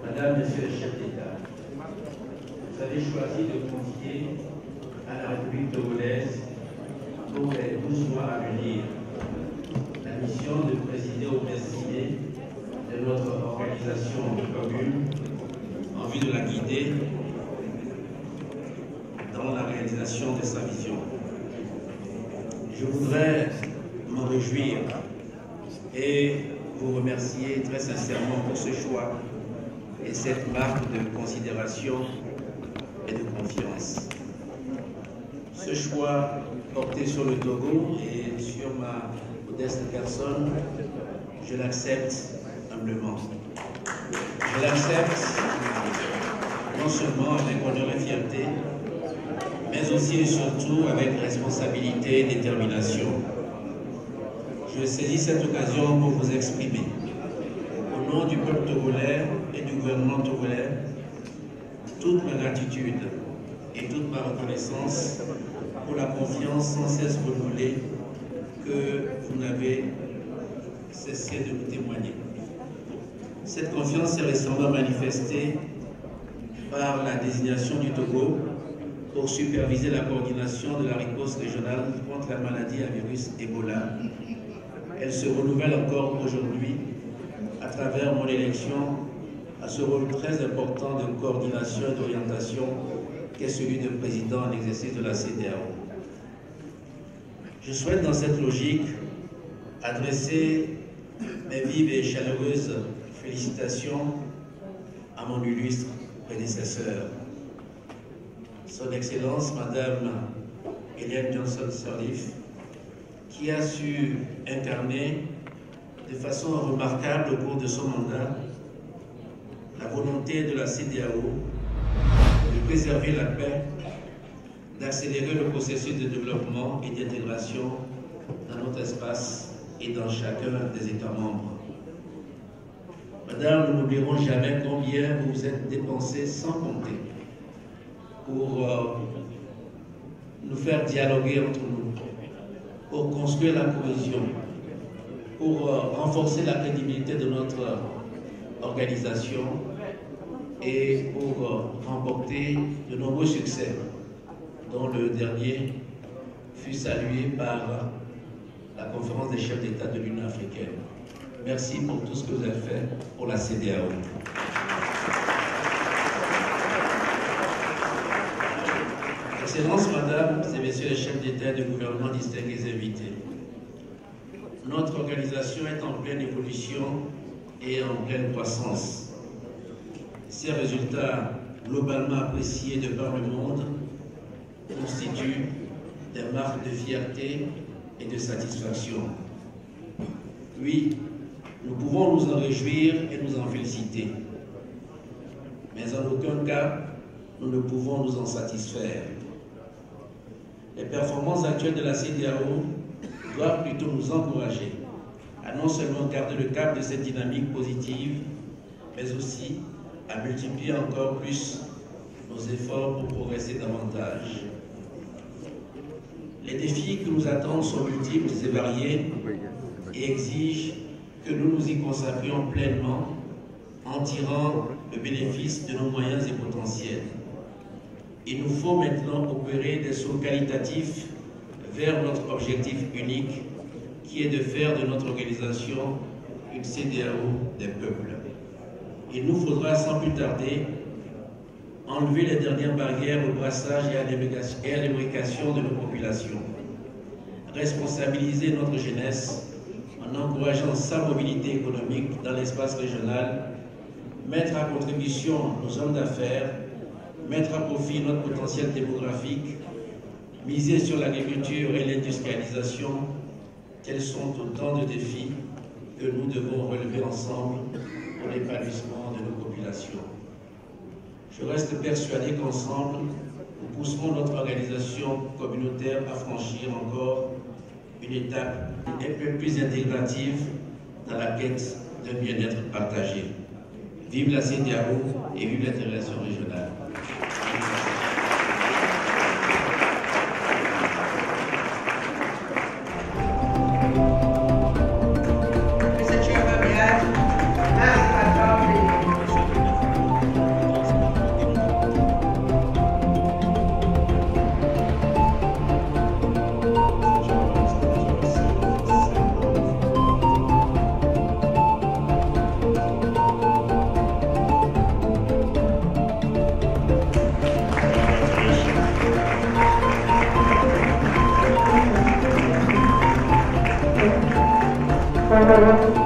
Madame, Monsieur le chef d'État, vous avez choisi de confier à la République togolaise pour les 12 mois à venir la mission de présider au présidé de notre organisation commune en vue de la guider dans la réalisation de sa vision. Je voudrais m'en réjouir et vous remercier très sincèrement pour ce choix et cette marque de considération et de confiance. Ce choix porté sur le Togo et sur ma modeste personne, je l'accepte humblement. Je l'accepte non seulement avec honneur et fierté, mais aussi et surtout avec responsabilité et détermination. Je saisis cette occasion pour vous exprimer, au nom du peuple togolais et du gouvernement togolais, toute ma gratitude et toute ma reconnaissance pour la confiance sans cesse renouvelée que vous n'avez cessé de nous témoigner. Cette confiance s'est récemment manifestée par la désignation du Togo pour superviser la coordination de la riposte régionale contre la maladie à virus Ebola. Elle se renouvelle encore aujourd'hui à travers mon élection à ce rôle très important de coordination et d'orientation qu'est celui de président en exercice de la CEDEAO. Je souhaite dans cette logique adresser mes vives et chaleureuses félicitations à mon illustre prédécesseur, Son Excellence Madame Ellen Johnson Sirleaf, qui a su incarner de façon remarquable au cours de son mandat la volonté de la CEDEAO de préserver la paix, d'accélérer le processus de développement et d'intégration dans notre espace et dans chacun des États membres. Madame, nous n'oublierons jamais combien vous vous êtes dépensé sans compter pour nous faire dialoguer entre nous, pour construire la cohésion, pour renforcer la crédibilité de notre organisation et pour remporter de nombreux succès, dont le dernier fut salué par la conférence des chefs d'État de l'Union africaine. Merci pour tout ce que vous avez fait pour la CEDEAO. Excellences, Mesdames et Messieurs les chefs d'État et de gouvernement, distingués invités, notre organisation est en pleine évolution et en pleine croissance. Ces résultats, globalement appréciés de par le monde, constituent des marques de fierté et de satisfaction. Oui, nous pouvons nous en réjouir et nous en féliciter. Mais en aucun cas, nous ne pouvons nous en satisfaire. Les performances actuelles de la CEDEAO doivent plutôt nous encourager à non seulement garder le cap de cette dynamique positive, mais aussi à multiplier encore plus nos efforts pour progresser davantage. Les défis que nous attendent sont multiples et variés et exigent que nous nous y consacrions pleinement en tirant le bénéfice de nos moyens et potentiels. Il nous faut maintenant opérer des sauts qualitatifs vers notre objectif unique, qui est de faire de notre organisation une CEDEAO des peuples. Il nous faudra sans plus tarder enlever les dernières barrières au brassage et à l'imbrication de nos populations, responsabiliser notre jeunesse en encourageant sa mobilité économique dans l'espace régional, mettre à contribution nos hommes d'affaires, mettre à profit notre potentiel démographique, miser sur l'agriculture et l'industrialisation. Tels sont autant de défis que nous devons relever ensemble pour l'épanouissement de nos populations. Je reste persuadé qu'ensemble, nous pousserons notre organisation communautaire à franchir encore une étape un peu plus intégrative dans la quête d'un bien-être partagé. Vive la CEDEAO et vive l'intégration régionale. Thank you.